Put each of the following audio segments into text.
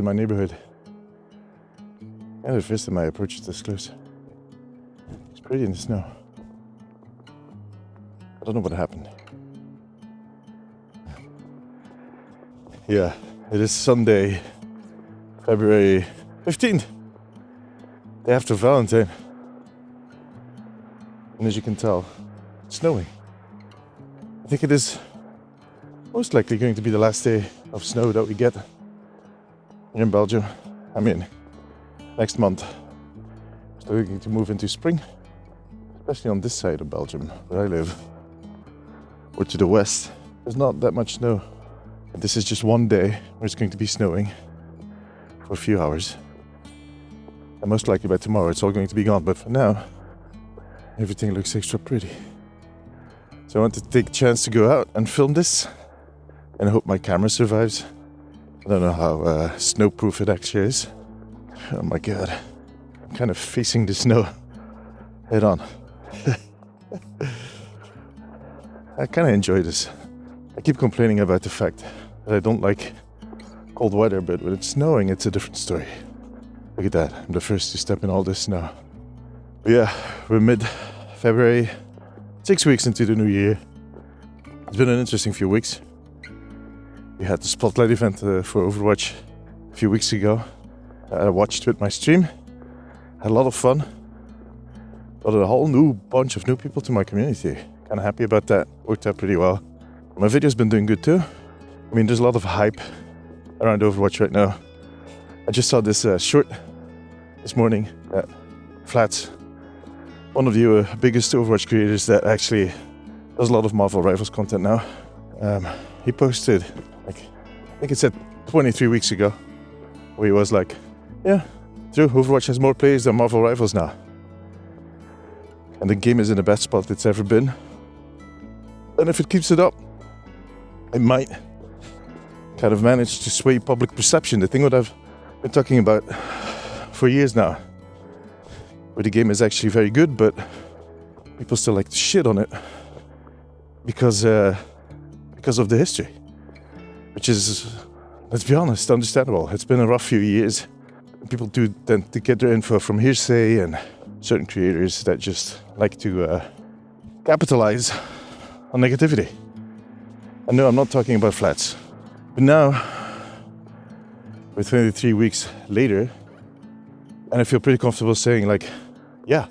in my neighborhood. And the first time I approached this close. It's pretty in the snow. I don't know what happened. Yeah, it is Sunday, February 15th, day after Valentine. And as you can tell, it's snowing. I think it is most likely going to be the last day of snow that we get here in Belgium. I mean, next month, we're going to move into spring, especially on this side of Belgium where I live, or to the west. There's not that much snow. And this is just one day where it's going to be snowing for a few hours. And most likely by tomorrow it's all going to be gone. But for now, everything looks extra pretty. So I want to take a chance to go out and film this. And I hope my camera survives. I don't know how snowproof it actually is. Oh my god. I'm kind of facing the snow head on. I kind of enjoy this. I keep complaining about the fact that I don't like cold weather, but when it's snowing, it's a different story. Look at that. I'm the first to step in all this snow. But yeah, we're mid-February, 6 weeks into the new year. It's been an interesting few weeks. We had the spotlight event for Overwatch a few weeks ago. I watched with my stream. Had a lot of fun. Got a whole new bunch of new people to my community. Kind of happy about that. Worked out pretty well. My video's been doing good too. I mean, there's a lot of hype around Overwatch right now. I just saw this short this morning at Flats, one of the biggest Overwatch creators that actually does a lot of Marvel Rivals content now. He posted, I think it said 23 weeks ago, where he was like, yeah, true, Overwatch has more players than Marvel Rivals now. And the game is in the best spot it's ever been. And if it keeps it up, it might kind of manage to sway public perception. The thing that I've been talking about for years now, where the game is actually very good, but people still like to shit on it because of the history, which is, let's be honest, understandable. It's been a rough few years. People do tend to get their info from hearsay and certain creators that just like to capitalize on negativity. And no, I'm not talking about Flats. But now, we're 23 weeks later, and I feel pretty comfortable saying, like, yeah,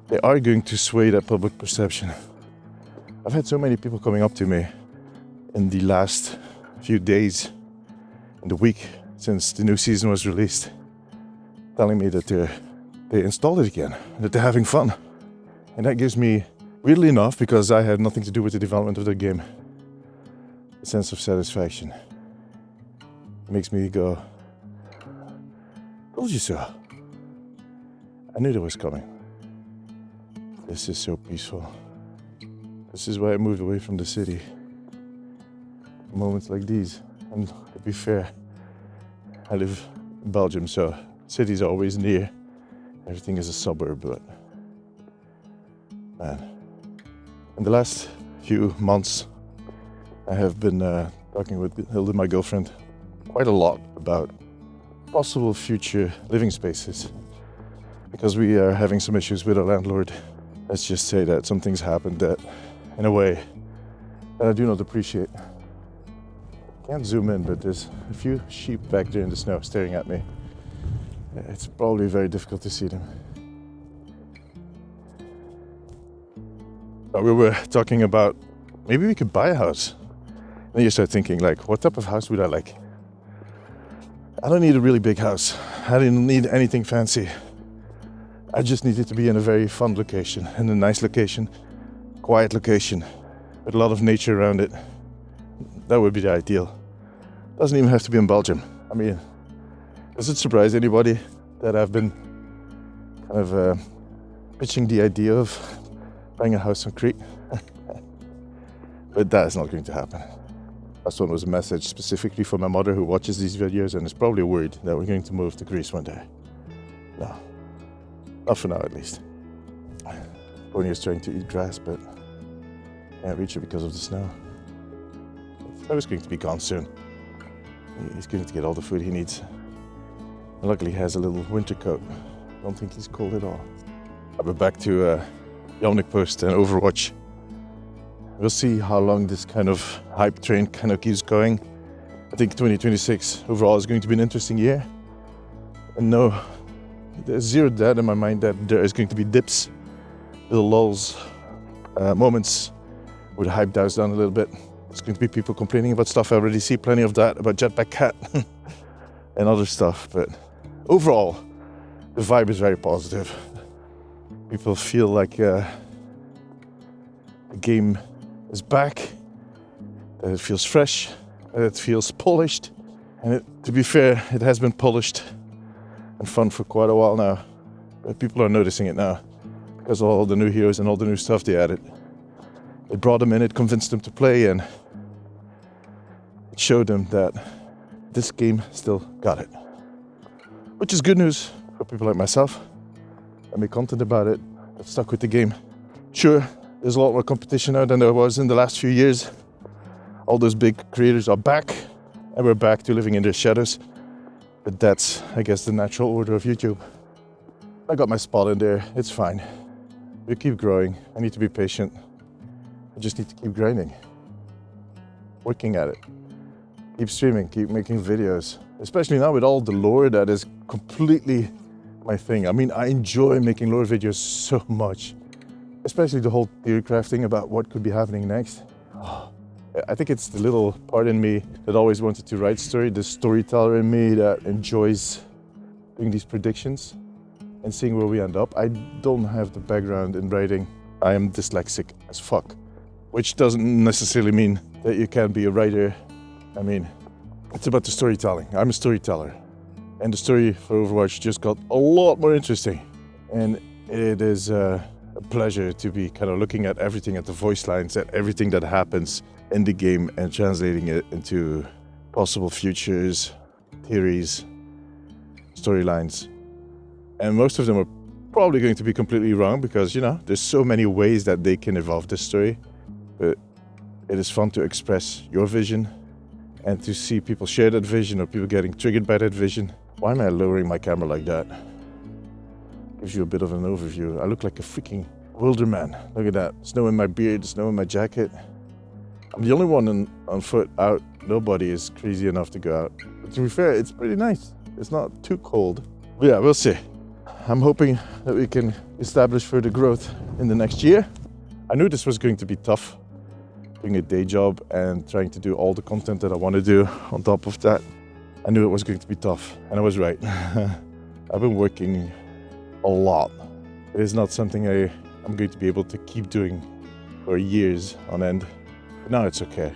they are going to sway that public perception. I've had so many people coming up to me in the last few days, in the week since the new season was released, telling me that they installed it again, that they're having fun. And that gives me, weirdly enough, because I had nothing to do with the development of the game, a sense of satisfaction. It makes me go, told you so. I knew that was coming. This is so peaceful. This is why I moved away from the city. Moments like these. And to be fair, I live in Belgium, so city's always near. Everything is a suburb, but man. In the last few months, I have been talking with Hilde, my girlfriend, quite a lot about possible future living spaces. Because we are having some issues with our landlord. Let's just say that some things happened that, in a way, that I do not appreciate. Can't zoom in, but there's a few sheep back there in the snow staring at me. It's probably very difficult to see them. But we were talking about maybe we could buy a house. Then you start thinking, like, what type of house would I like? I don't need a really big house. I didn't need anything fancy. I just need it to be in a very fun location, in a nice location, quiet location, with a lot of nature around it. That would be the ideal. Doesn't even have to be in Belgium. I mean, does it surprise anybody that I've been kind of pitching the idea of buying a house on Crete? But that is not going to happen. Last one was a message specifically for my mother who watches these videos and is probably worried that we're going to move to Greece one day. No, not for now at least. Pony is trying to eat grass, but can't reach it because of the snow. I was going to be gone soon. He's going to get all the food he needs. And luckily, he has a little winter coat. I don't think he's cold at all. But back to the Omnic post and Overwatch. We'll see how long this kind of hype train kind of keeps going. I think 2026 overall is going to be an interesting year. And no, there's zero doubt in my mind that there is going to be dips, little lulls, moments where the hype dies down a little bit. There's going to be people complaining about stuff. I already see plenty of that about Jetpack Cat and other stuff. But overall, the vibe is very positive. People feel like the game is back, that it feels fresh, that it feels polished. And to be fair, it has been polished and fun for quite a while now. But people are noticing it now because of all the new heroes and all the new stuff they added. It brought them in, it convinced them to play, and it showed them that this game still got it. Which is good news for people like myself. I make content about it, I've stuck with the game. Sure, there's a lot more competition now than there was in the last few years. All those big creators are back, and we're back to living in their shadows. But that's, I guess, the natural order of YouTube. I got my spot in there, it's fine. We keep growing, I need to be patient. I just need to keep grinding. Working at it. Keep streaming, keep making videos. Especially now with all the lore that is completely my thing. I mean, I enjoy making lore videos so much. Especially the whole theory crafting about what could be happening next. I think it's the little part in me that always wanted to write story, the storyteller in me that enjoys doing these predictions and seeing where we end up. I don't have the background in writing. I am dyslexic as fuck, which doesn't necessarily mean that you can't be a writer. I mean, it's about the storytelling. I'm a storyteller. And the story for Overwatch just got a lot more interesting. And it is a pleasure to be kind of looking at everything, at the voice lines, at everything that happens in the game and translating it into possible futures, theories, storylines. And most of them are probably going to be completely wrong because, you know, there's so many ways that they can evolve this story. But it is fun to express your vision and to see people share that vision or people getting triggered by that vision. Why am I lowering my camera like that? Gives you a bit of an overview. I look like a freaking wilderman. Look at that. Snow in my beard, snow in my jacket. I'm the only one on foot out. Nobody is crazy enough to go out. But to be fair, it's pretty nice. It's not too cold. But yeah, we'll see. I'm hoping that we can establish further growth in the next year. I knew this was going to be tough, doing a day job and trying to do all the content that I want to do on top of that. I knew it was going to be tough, and I was right. I've been working a lot. It is not something I'm going to be able to keep doing for years on end. But now it's okay.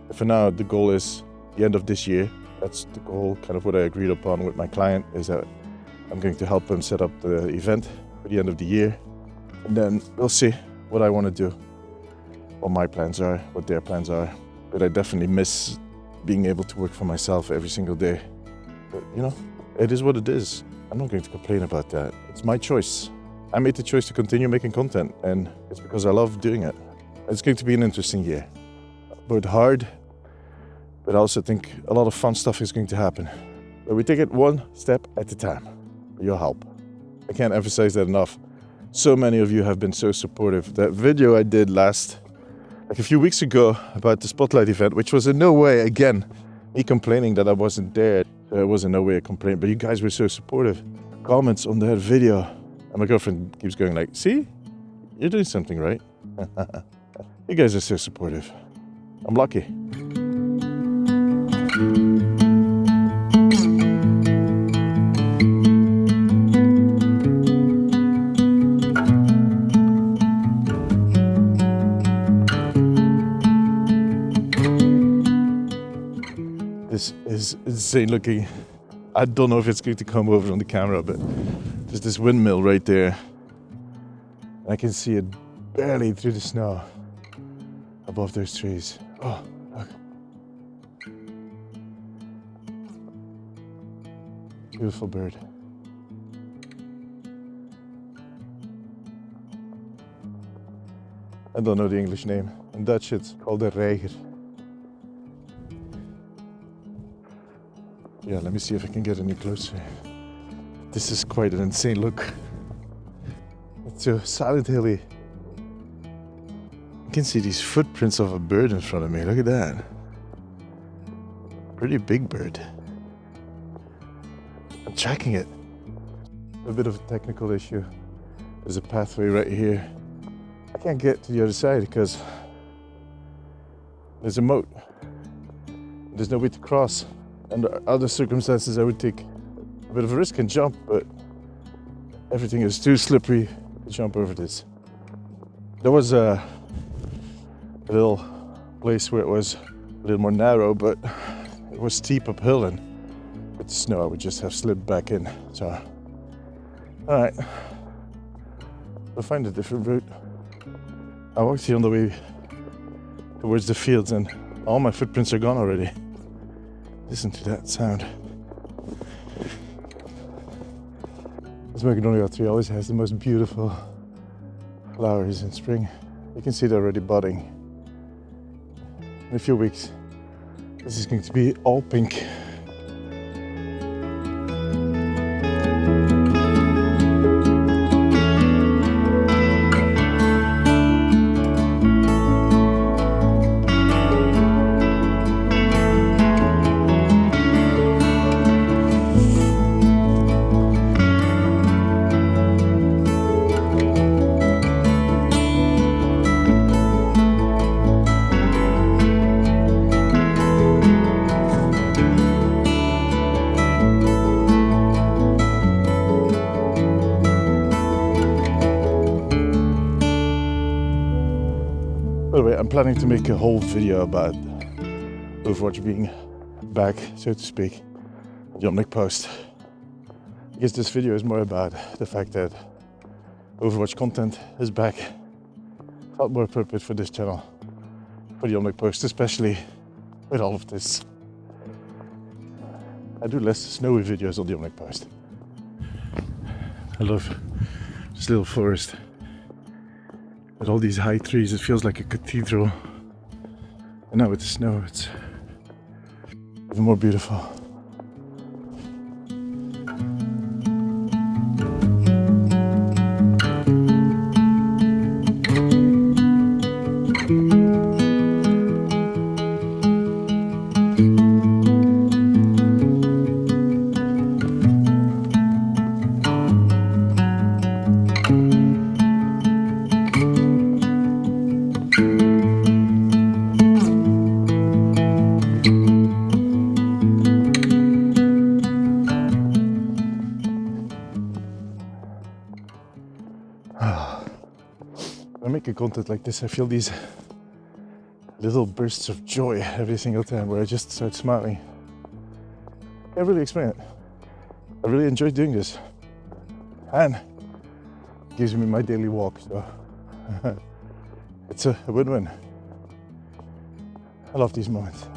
But for now, the goal is the end of this year. That's the goal, kind of what I agreed upon with my client, is that I'm going to help him set up the event for the end of the year. And then we'll see what I want to do, what my plans are, what their plans are. But I definitely miss being able to work for myself every single day. But, you know, it is what it is. I'm not going to complain about that. It's my choice. I made the choice to continue making content, and it's because I love doing it. It's going to be an interesting year. But hard, but I also think a lot of fun stuff is going to happen. But we take it one step at a time. With your help. I can't emphasize that enough. So many of you have been so supportive. That video I did like a few weeks ago about the Spotlight event, which was in no way, again, me complaining that I wasn't there. It was in no way a complaint, but you guys were so supportive. Comments on that video. And my girlfriend keeps going like, see? You're doing something right. You guys are so supportive. I'm lucky. This is insane looking. I don't know if it's going to come over on the camera, but there's this windmill right there. I can see it barely through the snow above those trees. Oh, look. Beautiful bird. I don't know the English name. In Dutch it's called a reiger. Yeah, let me see if I can get any closer. This is quite an insane look. It's so Silent Hilly. You can see these footprints of a bird in front of me. Look at that. Pretty big bird. I'm tracking it. A bit of a technical issue. There's a pathway right here. I can't get to the other side because there's a moat. There's no way to cross. Under other circumstances, I would take a bit of a risk and jump, but everything is too slippery to jump over this. There was a little place where it was a little more narrow, but it was steep uphill, and with the snow, I would just have slipped back in. So, all right, we'll find a different route. I walked here on the way towards the fields, and all my footprints are gone already. Listen to that sound. This magnolia tree always has the most beautiful flowers in spring. You can see it already budding. In a few weeks, this is going to be all pink. By the way, I'm planning to make a whole video about Overwatch being back, so to speak, on the Omnic post. I guess this video is more about the fact that Overwatch content is back. Felt more appropriate for this channel, for the Omnic post, especially with all of this. I do less snowy videos on the Omnic post. I love this little forest. With all these high trees, it feels like a cathedral. And now with the snow, it's even more beautiful. When I make a content like this, I feel these little bursts of joy every single time where I just start smiling. I can't really explain it. I really enjoy doing this. And it gives me my daily walk, so it's a win-win. I love these moments.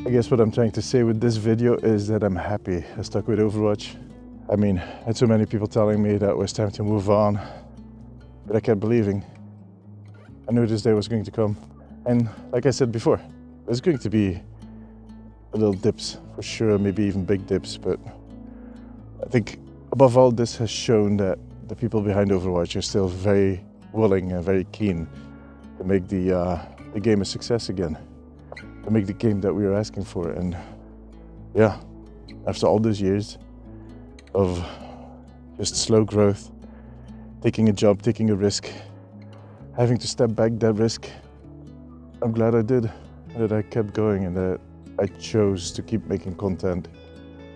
I guess what I'm trying to say with this video is that I'm happy I stuck with Overwatch. I mean, I had so many people telling me that it was time to move on, but I kept believing. I knew this day was going to come. And like I said before, there's going to be little dips for sure, maybe even big dips, but I think above all, this has shown that the people behind Overwatch are still very willing and very keen to make the game a success again. To make the game that we were asking for. And yeah, after all those years of just slow growth, taking a jump, taking a risk, having to step back that risk, I'm glad I did, that I kept going, and that I chose to keep making content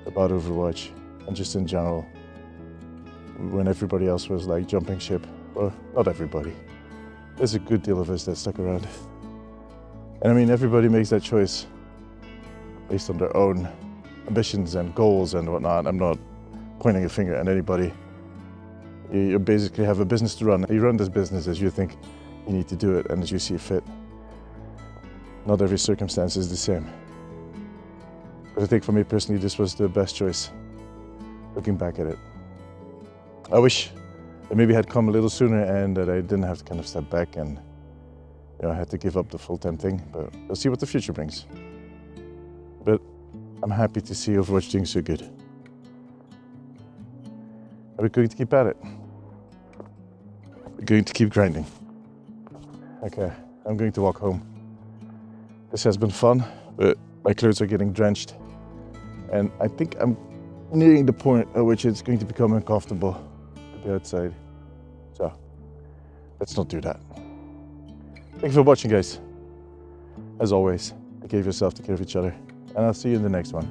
about Overwatch and just in general when everybody else was like jumping ship. Well, not everybody. There's a good deal of us that stuck around. And I mean, everybody makes that choice based on their own ambitions and goals and whatnot. I'm not pointing a finger at anybody. You basically have a business to run. You run this business as you think you need to do it and as you see fit. Not every circumstance is the same. But I think for me personally, this was the best choice, looking back at it. I wish that maybe had come a little sooner and that I didn't have to kind of step back and I had to give up the full-time thing. But we'll see what the future brings. But I'm happy to see Overwatch doing so good. And we're going to keep at it. We're going to keep grinding. Okay, I'm going to walk home. This has been fun, but my clothes are getting drenched. And I think I'm nearing the point at which it's going to become uncomfortable to be outside. So, let's not do that. Thank you for watching, guys. As always, take care of yourself, take care of each other, and I'll see you in the next one.